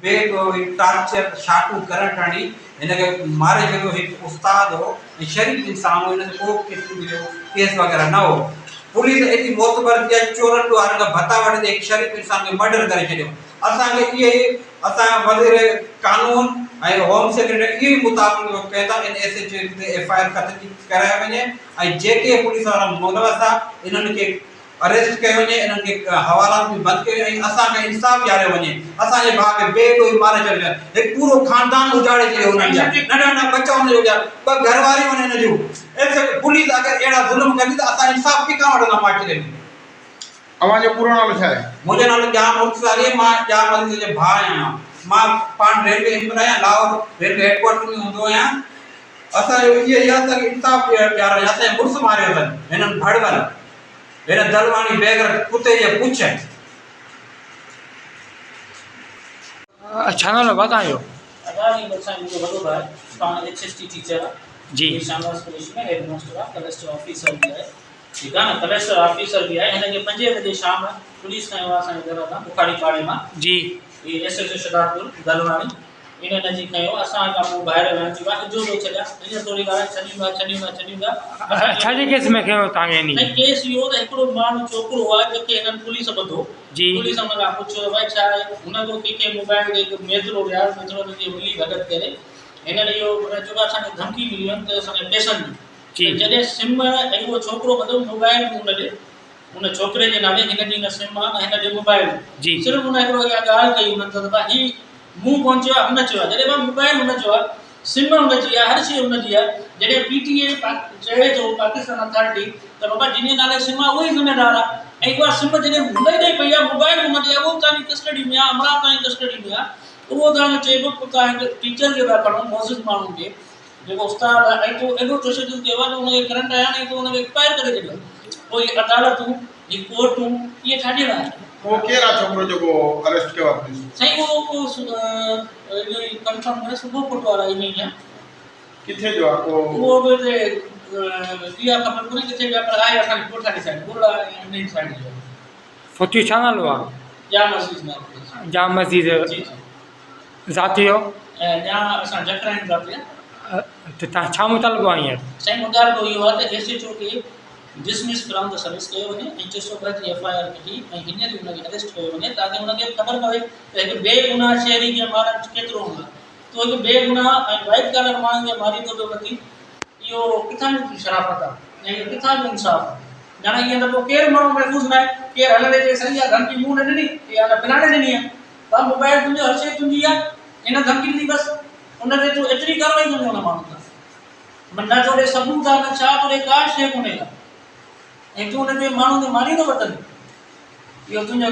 Torture शाटू करण टाणी हिनखे मारे छॾियो। हिकु उस्ताद हो ऐं शरीफ़ इंसान हो, हिन को केस वग़ैरह न हो। पुलिस एॾी मोतबर थी आहे, चोरनि ॾुआरनि खां भता वठंदे हिकु शरीफ़ इंसान खे मर्डर करे छॾियो। असांखे इहे असांजा वज़ीर कानून ऐं होम सेक्रेटरी इहो ई मुताबिक़ कनि था इन SHO ते FIR कराए वञे ऐं जेके पुलिस वारा मुलवस आहे इन्हनि खे अरेस्ट कयो वञे, इन्हनि खे हवालात बि बंदि कयो ऐं असांखे इंसाफ़ ॾियारियो वञे। असांजे भाउ खे बेॾोही मारे छॾियो, हिकु पूरो खानदान उजाड़े छॾियो, हुननि जा नंढा नंढा बच्चा हुनजो हुया, ॿ घरवारियूं आहिनि हिन जूं। पुलिस अगरि अहिड़ा ज़ुल्म कंदी त असां इंसाफ़ किथां वठंदा मास्टर? अव्हांजो पूरो नालो छा आहे? मुंहिंजो नालो जाम मुर्तज़ा अली, मां जाम अली जो भाउ आहियां। मां पाण रेलवे एम्प्लॉय आहियां, लाहौर रेलवे हेडक्वार्टर में हूंदो आहियां। असांजो इहो ई आहे असांखे इंसाफ़ ॾियारो। असांजे मुड़ुसु मारियो अथनि हिननि भड़वल, हिन दलवाणी बेगर कुते जे पुछ। अच्छा नालो बतायो अदानी बच्चा मुझे बड़ो भाई पान HST टीचर जी शानवास पुलिस में हेडमास्टर कलेक्टर ऑफिसर भी है। ठीक है ना, कलेक्टर ऑफिसर भी है। हिन के 5 बजे शाम पुलिस का वासा घर था बुखारी पाड़े में जी ये SHO शदापुर दलवाणी इने नजी कयो। असा का मु बाहर वण जी बात जो दो चला इन थोड़ी गाल छडीगा अच्छा जी केस में कयो तांगे नी नहीं केस यो त एकड़ो मानु छोकरो हुआ जेके इनन पुलिस बधो जी पुलिस हमरा पुछो भाई छा है उनको के मोबाइल एक मेट्रो यार मेट्रो ने मिली भगत करे इन्हनि यो जो असांखे धमकी मिली त असांखे पैसनि जी जॾहिं सिम ऐं उहो छोकिरो बधो मोबाइल बि उन छोकिरे जे नाले हिन जी न सिम आहे न हिन जो मोबाइल जी सिर्फ़ु उन हिकिड़ो इहा ॻाल्हि कई उन त भाई मूं कोन चयो आहे, हुन चयो आहे। जॾहिं मां मोबाइल हुन चयो आहे, सिम हुनजी आहे, हर शइ हुनजी आहे। जॾहिं PTA चए थो पाकिस्तान अथॉरिटी त बाबा जिन नाले सिम आहे उहो ई ज़िम्मेदार आहे ऐं उहा सिम जॾहिं हुनई ॾेई पई आहे, मोबाइल हुनजी आहे, उहो तव्हांजी कस्टडी में आहे, अमरा तव्हांजी कस्टडी में आहे। उहो तव्हांखे चइबो तव्हां हिकु टीचर खे पिया खणो, मोज़िज़ माण्हू खे जेको उस्ताद आहे ऐं तो एॾो तशदुद कयो आहे त हुनखे करंट आया नहीं तो हुनखे एक्सपायर करे छॾियो। पोइ इहे अदालतूं इहे कोर्टूं इहे छाजे लाइ आहे? वो केरा छोकरो जो अरेस्ट किया पुलिस साईं वो ये कंफर्म है सुबह फुट वाला ही नहीं है किथे जो है वो भी दिया खबर कोनी किथे जा पर आया असां कोठा की साइड बोला नहीं साइड जो फती छा नालो आहे? या मस्जिद में जाम मस्जिद जी ज़ातियो या असां जकराइन जाते त तव्हां छा मुतालबो आहे हींअर? साईं मुतालबो इहो आहे त SHO खे डिसमिस कराउन द सर्विस कयो वञे ऐं 602 जी FIR कढी ऐं हींअर ई हुनखे अरेस्ट कयो वञे ताकि हुनखे ख़बर पवे त हिकु बेगुनाह शहरी खे मारण केतिरो हूंदो आहे। तो हिकु बेगुनाह ऐं वाइट कलर माण्हू खे मारी थो पियो वठी, इहो किथां जी शराफ़त आहे ऐं किथां जो इंसाफ़ आहे? ॼाण ईअं त पोइ केरु माण्हू महफ़ूज़ न आहे, केरु हलंदे चए सही आहे धमकी मूं न ॾिनी या न फिलाणे ॾिनी आहे, तव्हां मोबाइल तुंहिंजो हर शइ तुंहिंजी आहे, हिन धमकी ॾिनी बसि हुन ते तूं एतिरी कार्रवाई कंदो हुन माण्हू सां न तोड़े सबूत आहे न छा तोड़े का शइ कोन्हे का ऐं तूं हुन खे माण्हू खे मारी थो वठंदी, इहो तुंहिंजो